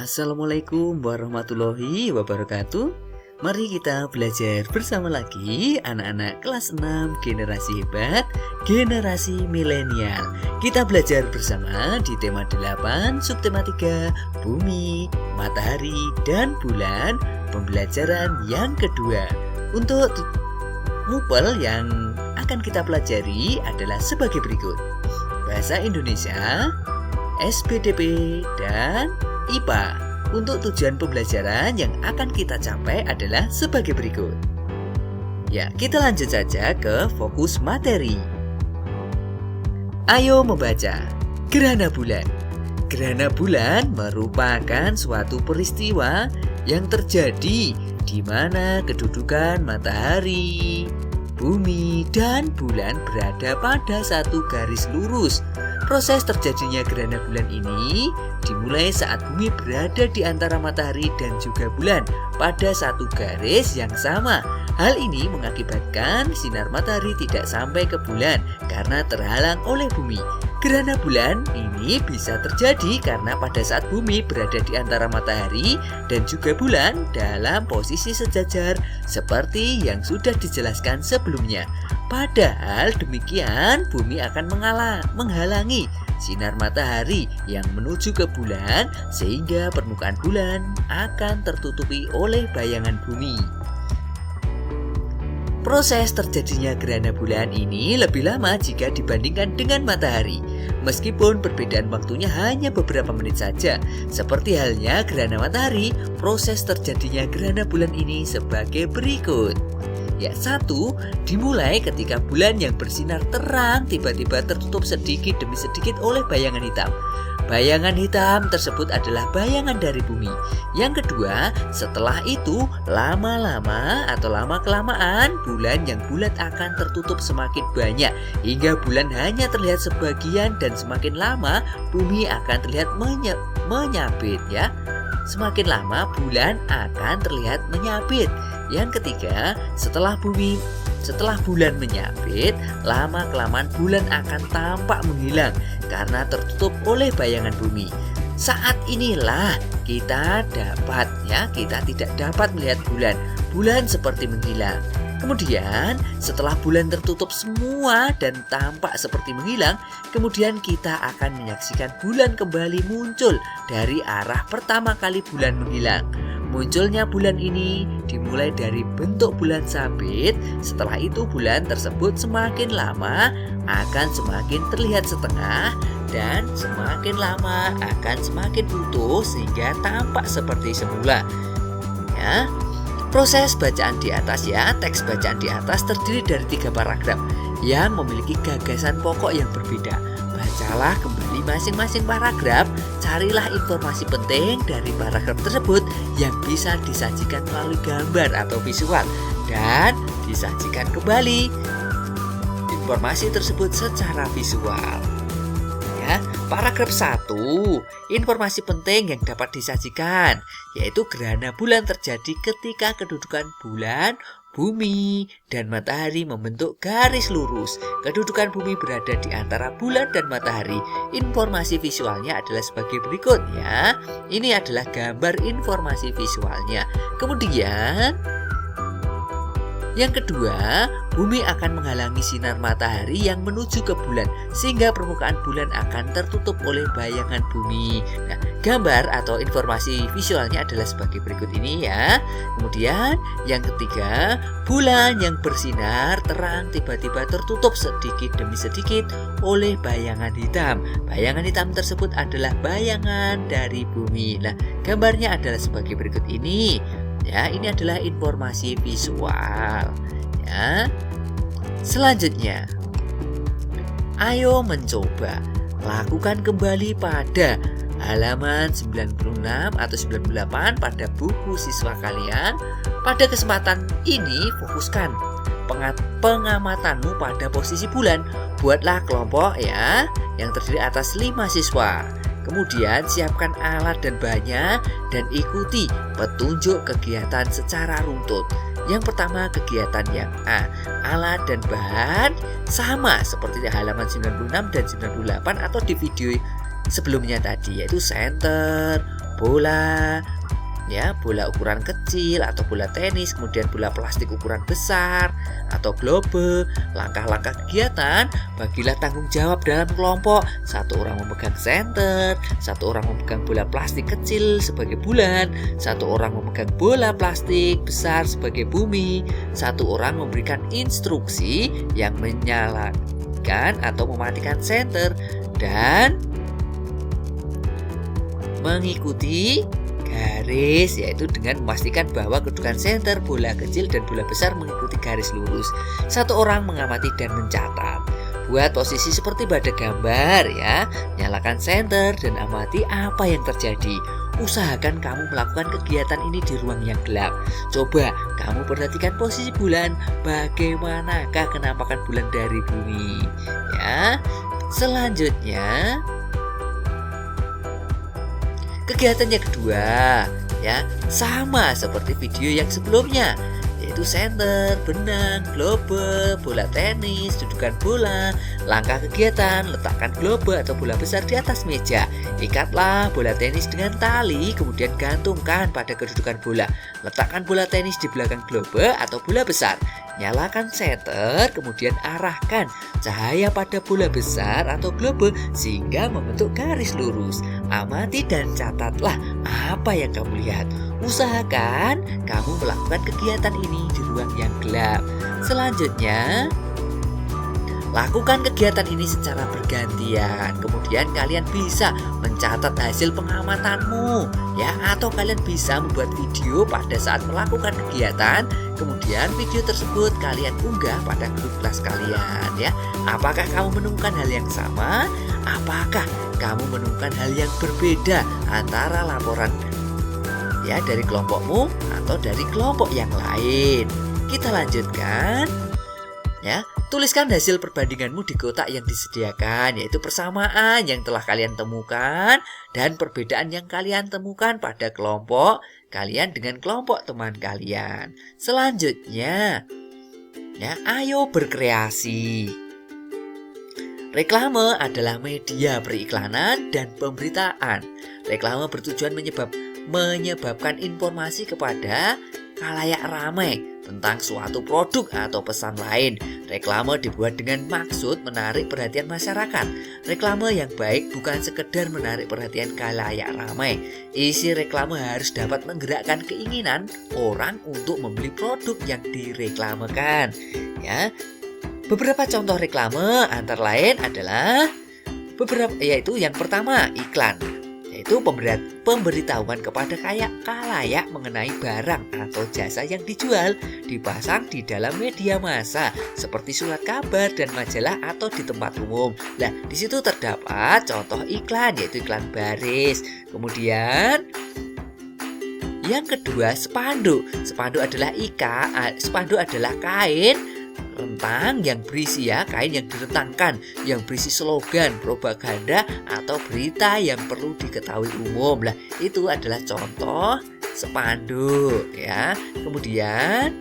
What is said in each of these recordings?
Assalamualaikum warahmatullahi wabarakatuh. Mari kita belajar bersama lagi anak-anak kelas 6 generasi hebat, generasi milenial. Kita belajar bersama di tema 8, subtema 3, bumi, matahari, dan bulan, pembelajaran yang kedua. Untuk mupel yang akan kita pelajari adalah sebagai berikut: Bahasa Indonesia, SPDP, dan IPA. Untuk tujuan pembelajaran yang akan kita capai adalah sebagai berikut. Ya, kita lanjut saja ke fokus materi. Ayo membaca. Gerhana bulan. Gerhana bulan merupakan suatu peristiwa yang terjadi di mana kedudukan matahari, bumi, dan bulan berada pada satu garis lurus. Proses terjadinya gerhana bulan ini dimulai saat bumi berada di antara matahari dan juga bulan pada satu garis yang sama. Hal ini mengakibatkan sinar matahari tidak sampai ke bulan karena terhalang oleh bumi. Gerhana bulan ini bisa terjadi karena pada saat bumi berada di antara matahari dan juga bulan dalam posisi sejajar seperti yang sudah dijelaskan sebelumnya. Padahal demikian, bumi akan menghalangi sinar matahari yang menuju ke bulan sehingga permukaan bulan akan tertutupi oleh bayangan bumi. Proses terjadinya gerhana bulan ini lebih lama jika dibandingkan dengan matahari. Meskipun perbedaan waktunya hanya beberapa menit saja. Seperti halnya gerhana matahari, proses terjadinya gerhana bulan ini sebagai berikut. Ya, 1. Dimulai ketika bulan yang bersinar terang tiba-tiba tertutup sedikit demi sedikit oleh bayangan hitam. Bayangan hitam tersebut adalah bayangan dari bumi. Yang kedua, setelah itu lama-lama atau lama-kelamaan bulan yang bulat akan tertutup semakin banyak hingga bulan hanya terlihat sebagian dan semakin lama bumi akan terlihat menyapit ya. Semakin lama bulan akan terlihat menyapit. Yang ketiga, setelah bulan menyapit, lama-kelamaan bulan akan tampak menghilang karena tertutup oleh bayangan bumi. Saat inilah kita tidak dapat melihat bulan. Bulan seperti menghilang. Kemudian setelah bulan tertutup semua dan tampak seperti menghilang, kemudian kita akan menyaksikan bulan kembali muncul dari arah pertama kali bulan menghilang. Munculnya bulan ini dimulai dari bentuk bulan sabit. Setelah itu bulan tersebut semakin lama akan semakin terlihat setengah dan semakin lama akan semakin utuh sehingga tampak seperti semula. Ya. Proses bacaan di atas ya, teks bacaan di atas terdiri dari 3 paragraf yang memiliki gagasan pokok yang berbeda. Bacalah kembali masing-masing paragraf, carilah informasi penting dari paragraf tersebut yang bisa disajikan melalui gambar atau visual dan disajikan kembali informasi tersebut secara visual. Ya, paragraf 1, informasi penting yang dapat disajikan yaitu gerhana bulan terjadi ketika kedudukan bulan, bumi, dan matahari membentuk garis lurus. Kedudukan bumi berada di antara bulan dan matahari. Informasi visualnya adalah sebagai berikut ya. Ini adalah gambar informasi visualnya. Kemudian yang kedua, bumi akan menghalangi sinar matahari yang menuju ke bulan sehingga permukaan bulan akan tertutup oleh bayangan bumi. Nah, gambar atau informasi visualnya adalah sebagai berikut ini ya. Kemudian yang ketiga, bulan yang bersinar terang tiba-tiba tertutup sedikit demi sedikit oleh bayangan hitam. Bayangan hitam tersebut adalah bayangan dari bumi. Nah, gambarnya adalah sebagai berikut ini. Ya, ini adalah informasi visual. Ya. Selanjutnya, ayo mencoba. Lakukan kembali pada halaman 96 atau 98 pada buku siswa kalian. Pada kesempatan ini, fokuskan pengamatanmu pada posisi bulan. Buatlah kelompok ya, yang terdiri atas 5 siswa. Kemudian siapkan alat dan bahannya dan ikuti petunjuk kegiatan secara runtut. Yang pertama, kegiatan yang A. Alat dan bahan sama seperti di halaman 96 dan 98 atau di video sebelumnya tadi, yaitu senter, bola, ya, bola ukuran kecil atau bola tenis, kemudian bola plastik ukuran besar atau globe. Langkah-langkah kegiatan, bagilah tanggung jawab dalam kelompok. Satu orang memegang senter, satu orang memegang bola plastik kecil sebagai bulan, satu orang memegang bola plastik besar sebagai bumi, satu orang memberikan instruksi yang menyalakan atau mematikan senter dan mengikuti garis, yaitu dengan memastikan bahwa kedudukan senter, bola kecil dan bola besar mengikuti garis lurus. Satu orang mengamati dan mencatat. Buat posisi seperti pada gambar ya. Nyalakan senter dan amati apa yang terjadi. Usahakan kamu melakukan kegiatan ini di ruang yang gelap. Coba kamu perhatikan posisi bulan, bagaimanakah kenampakan bulan dari bumi. Ya. Selanjutnya kegiatan yang kedua, ya, sama seperti video yang sebelumnya, yaitu senter, benang, globe, bola tenis, dudukan bola. Langkah kegiatan, letakkan globe atau bola besar di atas meja. Ikatlah bola tenis dengan tali, kemudian gantungkan pada kedudukan bola. Letakkan bola tenis di belakang globe atau bola besar. Nyalakan senter, kemudian arahkan cahaya pada bola besar atau globe sehingga membentuk garis lurus. Amati dan catatlah apa yang kamu lihat. Usahakan kamu melakukan kegiatan ini di ruang yang gelap. Selanjutnya, lakukan kegiatan ini secara bergantian. Kemudian kalian bisa mencatat hasil pengamatanmu, ya, atau kalian bisa membuat video pada saat melakukan kegiatan. Kemudian video tersebut kalian unggah pada grup kelas kalian, ya. Apakah kamu menemukan hal yang sama? Apakah kamu menemukan hal yang berbeda antara laporan ya dari kelompokmu atau dari kelompok yang lain? Kita lanjutkan. Ya, tuliskan hasil perbandinganmu di kotak yang disediakan, yaitu persamaan yang telah kalian temukan dan perbedaan yang kalian temukan pada kelompok kalian dengan kelompok teman kalian. Selanjutnya, ya, ayo berkreasi. Reklame adalah media periklanan dan pemberitaan. Reklame bertujuan menyebabkan informasi kepada khalayak ramai tentang suatu produk atau pesan lain. Reklame dibuat dengan maksud menarik perhatian masyarakat. Reklame yang baik bukan sekedar menarik perhatian khalayak ramai. Isi reklame harus dapat menggerakkan keinginan orang untuk membeli produk yang direklamekan. Ya. Beberapa contoh reklame antara lain adalah yaitu yang pertama, iklan. Yaitu pemberitahuan kepada khalayak mengenai barang atau jasa yang dijual, dipasang di dalam media massa seperti surat kabar dan majalah atau di tempat umum. Nah, di situ terdapat contoh iklan, yaitu iklan baris. Kemudian yang kedua, spanduk. Spanduk adalah kain rentang yang berisi kain yang direntangkan yang berisi slogan, propaganda atau berita yang perlu diketahui umum. Lah, itu adalah contoh spanduk ya. Kemudian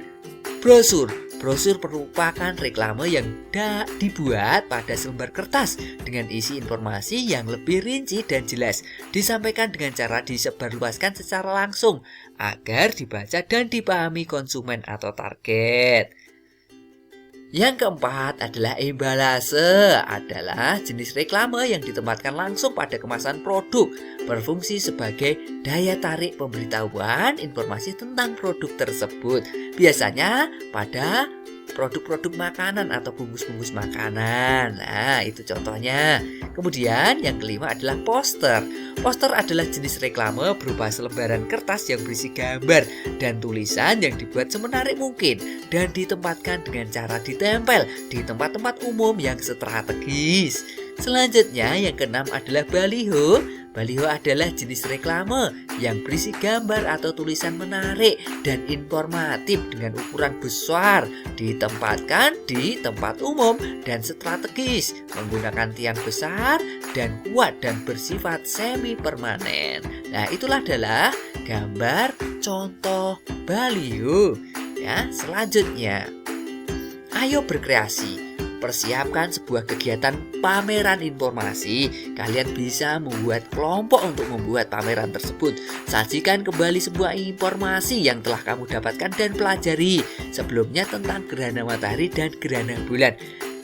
brosur. Brosur merupakan reklame yang dibuat pada selembar kertas dengan isi informasi yang lebih rinci dan jelas, disampaikan dengan cara disebarluaskan secara langsung agar dibaca dan dipahami konsumen atau target. Yang keempat adalah embalase, adalah jenis reklame yang ditempatkan langsung pada kemasan produk, berfungsi sebagai daya tarik pemberitahuan informasi tentang produk tersebut, biasanya pada produk-produk makanan atau bungkus-bungkus makanan. Nah, itu contohnya. Kemudian yang kelima adalah poster. Poster adalah jenis reklame berupa selembaran kertas yang berisi gambar dan tulisan yang dibuat semenarik mungkin dan ditempatkan dengan cara ditempel di tempat-tempat umum yang strategis. Selanjutnya yang keenam adalah baliho. Baliho adalah jenis reklame yang berisi gambar atau tulisan menarik dan informatif dengan ukuran besar, ditempatkan di tempat umum dan strategis, menggunakan tiang besar dan kuat dan bersifat semi permanen. Nah, itulah adalah gambar contoh baliho. Ya, selanjutnya, ayo berkreasi. persiapkan sebuah kegiatan pameran informasi. Kalian bisa membuat kelompok untuk membuat pameran tersebut. Sajikan kembali sebuah informasi yang telah kamu dapatkan dan pelajari sebelumnya tentang gerhana matahari dan gerhana bulan.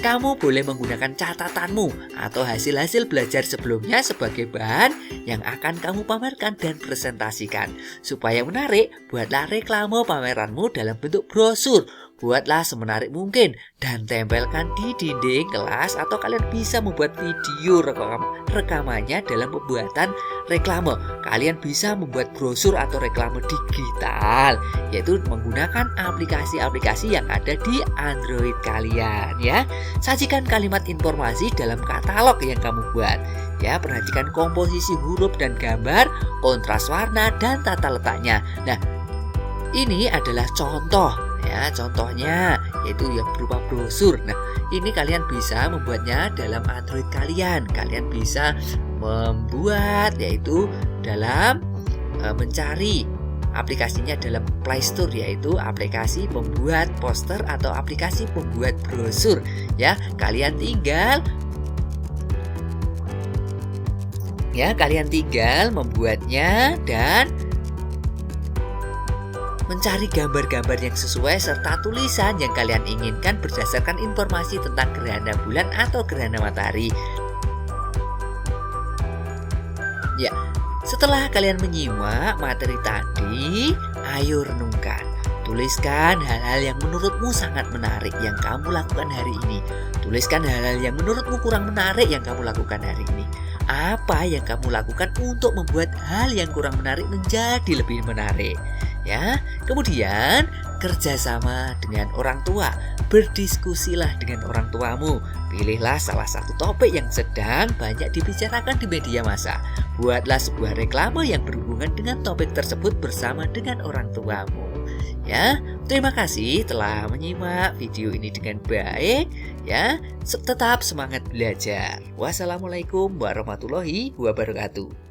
Kamu boleh menggunakan catatanmu atau hasil-hasil belajar sebelumnya sebagai bahan yang akan kamu pamerkan dan presentasikan. Supaya menarik, buatlah reklame pameranmu dalam bentuk brosur. Buatlah semenarik mungkin dan tempelkan di dinding kelas, atau kalian bisa membuat video rekamannya dalam pembuatan reklame. Kalian bisa membuat brosur atau reklame digital, yaitu menggunakan aplikasi-aplikasi yang ada di Android kalian ya. Sajikan kalimat informasi dalam katalog yang kamu buat. Ya, perhatikan komposisi huruf dan gambar, kontras warna dan tata letaknya. Nah, ini adalah contoh ya, contohnya yaitu yang berupa brosur. Nah, ini kalian bisa membuatnya dalam Android kalian. Kalian bisa membuat yaitu dalam mencari aplikasinya dalam Play Store, yaitu aplikasi pembuat poster atau aplikasi pembuat brosur ya. Kalian tinggal membuatnya dan mencari gambar-gambar yang sesuai serta tulisan yang kalian inginkan berdasarkan informasi tentang gerhana bulan atau gerhana matahari. Ya, setelah kalian menyimak materi tadi, ayo renungkan. Tuliskan hal-hal yang menurutmu sangat menarik yang kamu lakukan hari ini. Tuliskan hal-hal yang menurutmu kurang menarik yang kamu lakukan hari ini. Apa yang kamu lakukan untuk membuat hal yang kurang menarik menjadi lebih menarik? Ya, kemudian kerjasama dengan orang tua. Berdiskusilah dengan orang tuamu. Pilihlah salah satu topik yang sedang banyak dibicarakan di media massa. Buatlah sebuah reklame yang berhubungan dengan topik tersebut bersama dengan orang tuamu. Ya, terima kasih telah menyimak video ini dengan baik. Ya, tetap semangat belajar. Wassalamualaikum warahmatullahi wabarakatuh.